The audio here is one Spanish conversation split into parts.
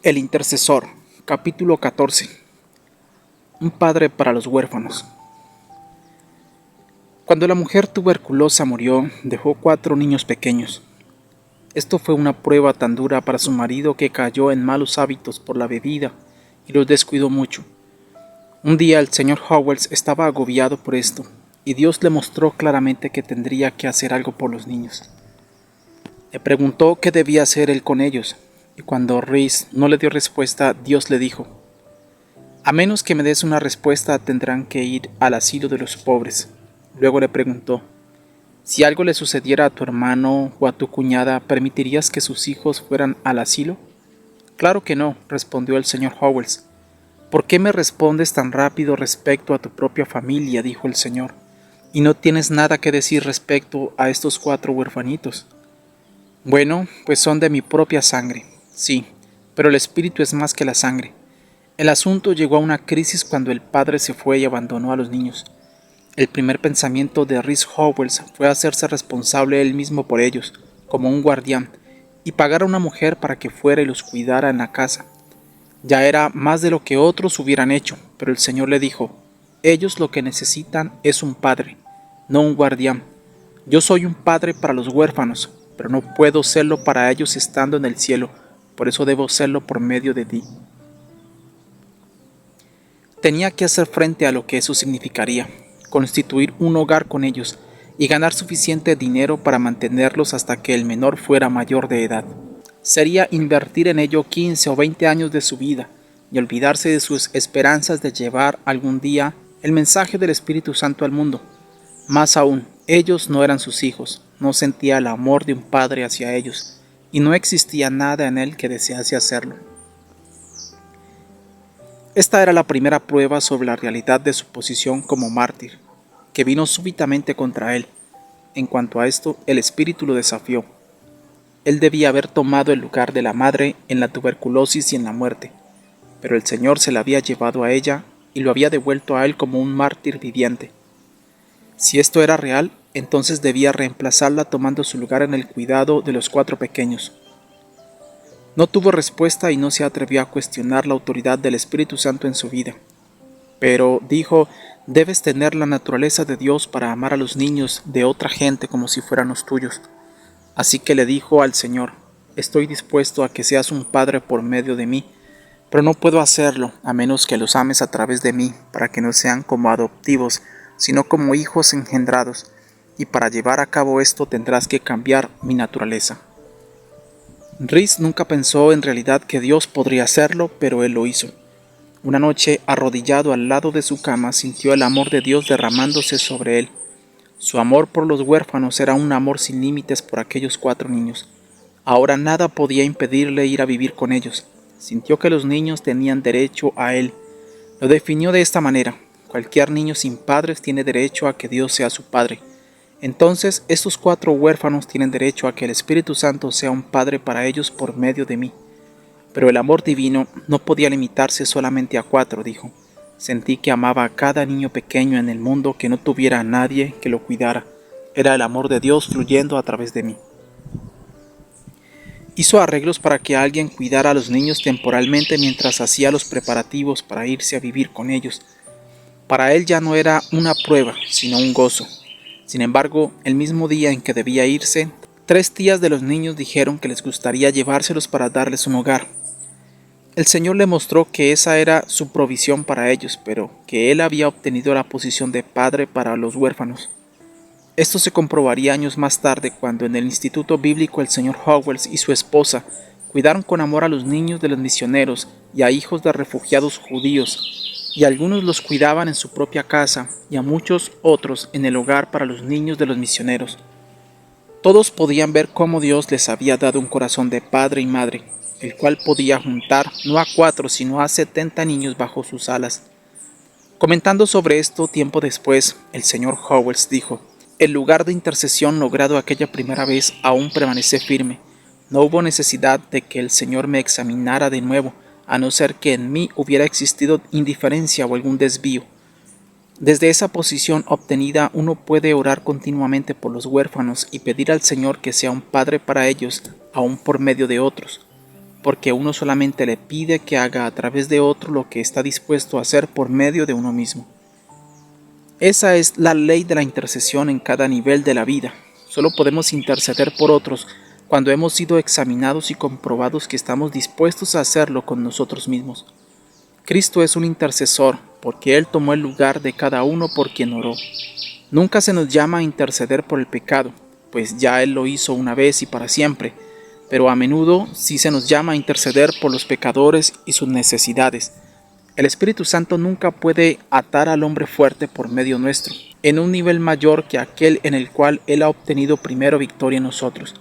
El intercesor, capítulo 14. Un padre para los huérfanos. Cuando la mujer tuberculosa murió, dejó 4 niños pequeños. Esto fue una prueba tan dura para su marido que cayó en malos hábitos por la bebida y los descuidó mucho. Un día el señor Howells estaba agobiado por esto, y Dios le mostró claramente que tendría que hacer algo por los niños. Le preguntó qué debía hacer él con ellos, y cuando Reese no le dio respuesta, Dios le dijo: «A menos que me des una respuesta, tendrán que ir al asilo de los pobres». Luego le preguntó: «Si algo le sucediera a tu hermano o a tu cuñada, ¿permitirías que sus hijos fueran al asilo?». «Claro que no», respondió el señor Howells. «¿Por qué me respondes tan rápido respecto a tu propia familia?», dijo el señor, «y no tienes nada que decir respecto a estos 4 huerfanitos». «Bueno, pues son de mi propia sangre, sí, pero el espíritu es más que la sangre». El asunto llegó a una crisis cuando el padre se fue y abandonó a los niños. El primer pensamiento de Reese Howells fue hacerse responsable él mismo por ellos, como un guardián, y pagar a una mujer para que fuera y los cuidara en la casa. Ya era más de lo que otros hubieran hecho, pero el Señor le dijo: «Ellos lo que necesitan es un padre, no un guardián. Yo soy un padre para los huérfanos, pero no puedo serlo para ellos estando en el cielo, por eso debo serlo por medio de ti». Tenía que hacer frente a lo que eso significaría: constituir un hogar con ellos y ganar suficiente dinero para mantenerlos hasta que el menor fuera mayor de edad. Sería invertir en ello 15 o 20 años de su vida y olvidarse de sus esperanzas de llevar algún día el mensaje del Espíritu Santo al mundo. Más aún, ellos no eran sus hijos, no sentía el amor de un padre hacia ellos, y no existía nada en él que desease hacerlo. Esta era la primera prueba sobre la realidad de su posición como mártir, que vino súbitamente contra él. En cuanto a esto, el espíritu lo desafió. Él debía haber tomado el lugar de la madre en la tuberculosis y en la muerte, pero el Señor se la había llevado a ella y lo había devuelto a él como un mártir viviente. Si esto era real, entonces debía reemplazarla tomando su lugar en el cuidado de los 4 pequeños. No tuvo respuesta y no se atrevió a cuestionar la autoridad del Espíritu Santo en su vida. Pero dijo: «Debes tener la naturaleza de Dios para amar a los niños de otra gente como si fueran los tuyos». Así que le dijo al Señor: «Estoy dispuesto a que seas un padre por medio de mí, pero no puedo hacerlo a menos que los ames a través de mí, para que no sean como adoptivos, sino como hijos engendrados, y para llevar a cabo esto tendrás que cambiar mi naturaleza». Reese nunca pensó en realidad que Dios podría hacerlo, pero él lo hizo. Una noche, arrodillado al lado de su cama, sintió el amor de Dios derramándose sobre él. Su amor por los huérfanos era un amor sin límites por aquellos 4 niños. Ahora nada podía impedirle ir a vivir con ellos. Sintió que los niños tenían derecho a él. Lo definió de esta manera: cualquier niño sin padres tiene derecho a que Dios sea su padre. Entonces, estos 4 huérfanos tienen derecho a que el Espíritu Santo sea un padre para ellos por medio de mí. Pero el amor divino no podía limitarse solamente a 4, dijo. Sentí que amaba a cada niño pequeño en el mundo que no tuviera a nadie que lo cuidara. Era el amor de Dios fluyendo a través de mí. Hizo arreglos para que alguien cuidara a los niños temporalmente mientras hacía los preparativos para irse a vivir con ellos. Para él ya no era una prueba, sino un gozo. Sin embargo, el mismo día en que debía irse, 3 tías de los niños dijeron que les gustaría llevárselos para darles un hogar. El Señor le mostró que esa era su provisión para ellos, pero que él había obtenido la posición de padre para los huérfanos. Esto se comprobaría años más tarde, cuando en el Instituto Bíblico el señor Howells y su esposa cuidaron con amor a los niños de los misioneros y a hijos de refugiados judíos, y algunos los cuidaban en su propia casa y a muchos otros en el hogar para los niños de los misioneros. Todos podían ver cómo Dios les había dado un corazón de padre y madre, el cual podía juntar no a 4 sino a 70 niños bajo sus alas. Comentando sobre esto tiempo después, el señor Howells dijo: «El lugar de intercesión logrado aquella primera vez aún permanece firme. No hubo necesidad de que el Señor me examinara de nuevo, a no ser que en mí hubiera existido indiferencia o algún desvío. Desde esa posición obtenida uno puede orar continuamente por los huérfanos y pedir al Señor que sea un padre para ellos, aún por medio de otros. porque uno solamente le pide que haga a través de otro lo que está dispuesto a hacer por medio de uno mismo. Esa es la ley de la intercesión en cada nivel de la vida. Solo podemos interceder por otros cuando hemos sido examinados y comprobados que estamos dispuestos a hacerlo con nosotros mismos. Cristo es un intercesor porque Él tomó el lugar de cada uno por quien oró. Nunca se nos llama a interceder por el pecado, pues ya Él lo hizo una vez y para siempre, pero a menudo sí se nos llama a interceder por los pecadores y sus necesidades. El Espíritu Santo nunca puede atar al hombre fuerte por medio nuestro, en un nivel mayor que aquel en el cual Él ha obtenido primero victoria en nosotros.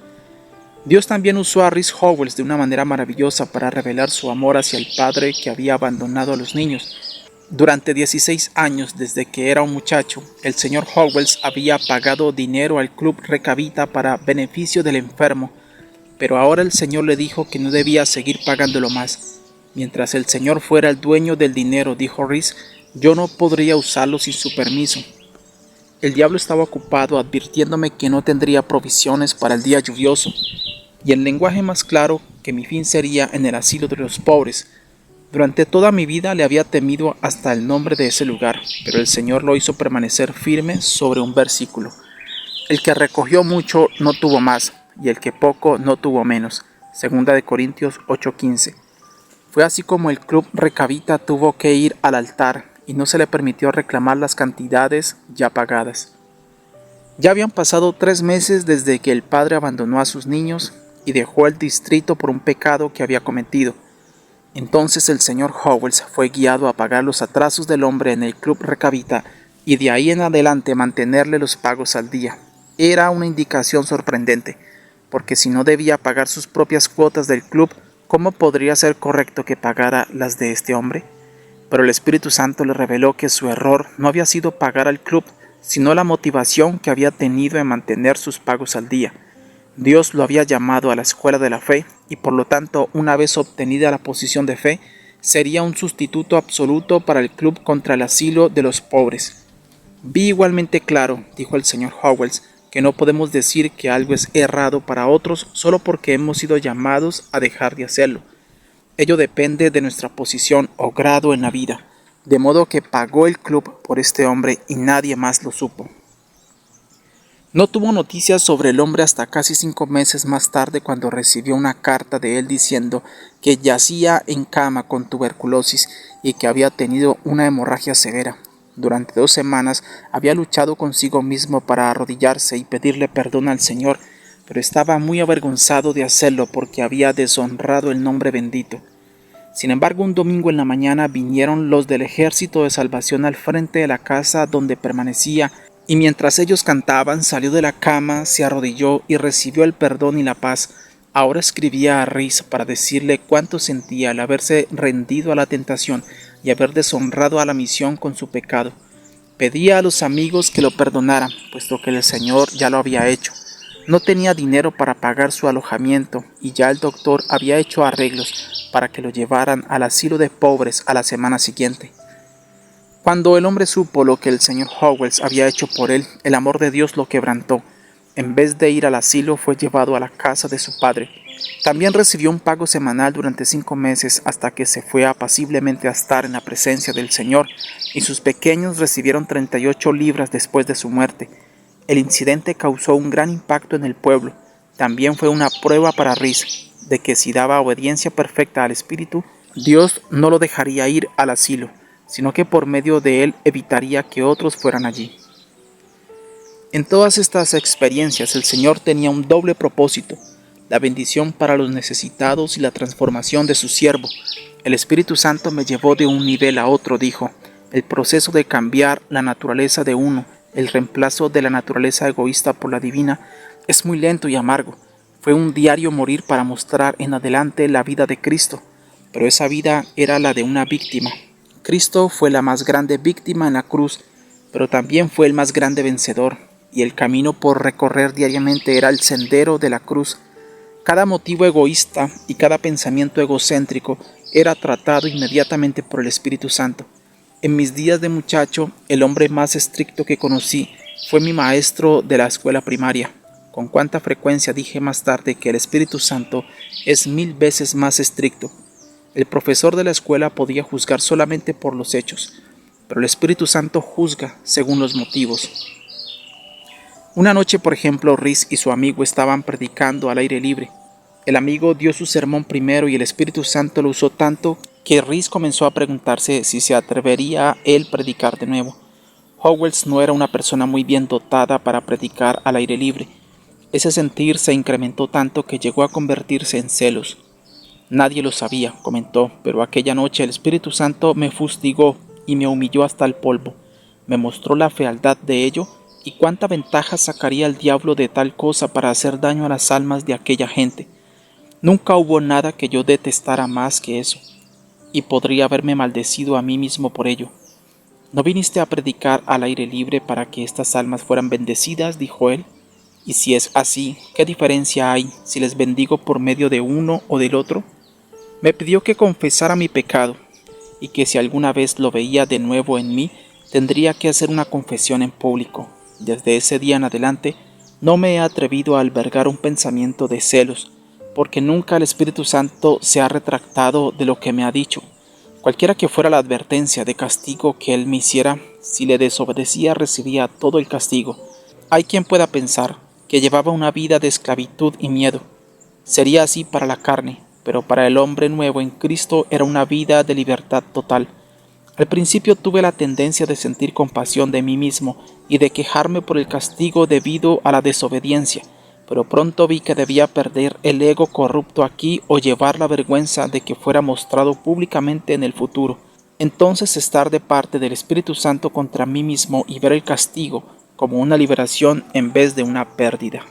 Dios también usó a Rhys Howells de una manera maravillosa para revelar su amor hacia el padre que había abandonado a los niños. Durante 16 años, desde que era un muchacho, el señor Howells había pagado dinero al Club Recavita para beneficio del enfermo, pero ahora el Señor le dijo que no debía seguir pagándolo más. Mientras el Señor fuera el dueño del dinero, dijo Rhys, yo no podría usarlo sin su permiso. El diablo estaba ocupado advirtiéndome que no tendría provisiones para el día lluvioso, y en lenguaje más claro que mi fin sería en el asilo de los pobres. Durante toda mi vida le había temido hasta el nombre de ese lugar, pero el Señor lo hizo permanecer firme sobre un versículo. El que recogió mucho no tuvo más, y el que poco no tuvo menos. 2 Corintios 8:15. Fue así como el Club Recavita tuvo que ir al altar y no se le permitió reclamar las cantidades ya pagadas. Ya habían pasado 3 meses desde que el padre abandonó a sus niños y dejó el distrito por un pecado que había cometido. Entonces el señor Howells fue guiado a pagar los atrasos del hombre en el Club Recavita y de ahí en adelante mantenerle los pagos al día. Era una indicación sorprendente, porque si no debía pagar sus propias cuotas del club, ¿cómo podría ser correcto que pagara las de este hombre? Pero el Espíritu Santo le reveló que su error no había sido pagar al club, sino la motivación que había tenido en mantener sus pagos al día. Dios lo había llamado a la escuela de la fe y por lo tanto, una vez obtenida la posición de fe, sería un sustituto absoluto para el club contra el asilo de los pobres. Vi igualmente claro, dijo el señor Howells, que no podemos decir que algo es errado para otros solo porque hemos sido llamados a dejar de hacerlo. Ello depende de nuestra posición o grado en la vida, de modo que pagó el club por este hombre y nadie más lo supo. No tuvo noticias sobre el hombre hasta casi 5 meses más tarde cuando recibió una carta de él diciendo que yacía en cama con tuberculosis y que había tenido una hemorragia severa. Durante 2 semanas había luchado consigo mismo para arrodillarse y pedirle perdón al Señor, pero estaba muy avergonzado de hacerlo porque había deshonrado el nombre bendito. Sin embargo, un domingo en la mañana vinieron los del Ejército de Salvación al frente de la casa donde permanecía, y mientras ellos cantaban, salió de la cama, se arrodilló y recibió el perdón y la paz. Ahora escribía a Rhys para decirle cuánto sentía al haberse rendido a la tentación y haber deshonrado a la misión con su pecado. Pedía a los amigos que lo perdonaran, puesto que el Señor ya lo había hecho. No tenía dinero para pagar su alojamiento y ya el doctor había hecho arreglos para que lo llevaran al asilo de pobres a la semana siguiente. Cuando el hombre supo lo que el señor Howells había hecho por él, el amor de Dios lo quebrantó. En vez de ir al asilo, fue llevado a la casa de su padre. También recibió un pago semanal durante 5 meses hasta que se fue apaciblemente a estar en la presencia del Señor, y sus pequeños recibieron 38 libras después de su muerte. El incidente causó un gran impacto en el pueblo. También fue una prueba para Rhys de que si daba obediencia perfecta al Espíritu, Dios no lo dejaría ir al asilo, sino que por medio de él evitaría que otros fueran allí. En todas estas experiencias el Señor tenía un doble propósito: la bendición para los necesitados y la transformación de su siervo. El Espíritu Santo me llevó de un nivel a otro, dijo. El proceso de cambiar la naturaleza de uno, el reemplazo de la naturaleza egoísta por la divina, es muy lento y amargo. Fue un diario morir para mostrar en adelante la vida de Cristo, pero esa vida era la de una víctima. Cristo fue la más grande víctima en la cruz, pero también fue el más grande vencedor, y el camino por recorrer diariamente era el sendero de la cruz. Cada motivo egoísta y cada pensamiento egocéntrico era tratado inmediatamente por el Espíritu Santo. En mis días de muchacho, el hombre más estricto que conocí fue mi maestro de la escuela primaria. Con cuánta frecuencia dije más tarde que el Espíritu Santo es 1000 veces más estricto. El profesor de la escuela podía juzgar solamente por los hechos, pero el Espíritu Santo juzga según los motivos. Una noche, por ejemplo, Rhys y su amigo estaban predicando al aire libre. El amigo dio su sermón primero y el Espíritu Santo lo usó tanto que Rhys comenzó a preguntarse si se atrevería a él predicar de nuevo. Howells no era una persona muy bien dotada para predicar al aire libre. Ese sentir se incrementó tanto que llegó a convertirse en celos. Nadie lo sabía, comentó, pero aquella noche el Espíritu Santo me fustigó y me humilló hasta el polvo. Me mostró la fealdad de ello y cuánta ventaja sacaría el diablo de tal cosa para hacer daño a las almas de aquella gente. Nunca hubo nada que yo detestara más que eso, y podría haberme maldecido a mí mismo por ello. ¿No viniste a predicar al aire libre para que estas almas fueran bendecidas?, dijo él. Y si es así, ¿qué diferencia hay si les bendigo por medio de uno o del otro? Me pidió que confesara mi pecado, y que si alguna vez lo veía de nuevo en mí, tendría que hacer una confesión en público. Desde ese día en adelante, no me he atrevido a albergar un pensamiento de celos, porque nunca el Espíritu Santo se ha retractado de lo que me ha dicho. Cualquiera que fuera la advertencia de castigo que él me hiciera, si le desobedecía recibía todo el castigo. Hay quien pueda pensar que llevaba una vida de esclavitud y miedo. Sería así para la carne, pero para el hombre nuevo en Cristo era una vida de libertad total. Al principio tuve la tendencia de sentir compasión de mí mismo y de quejarme por el castigo debido a la desobediencia, pero pronto vi que debía perder el ego corrupto aquí o llevar la vergüenza de que fuera mostrado públicamente en el futuro. Entonces estar de parte del Espíritu Santo contra mí mismo y ver el castigo como una liberación en vez de una pérdida.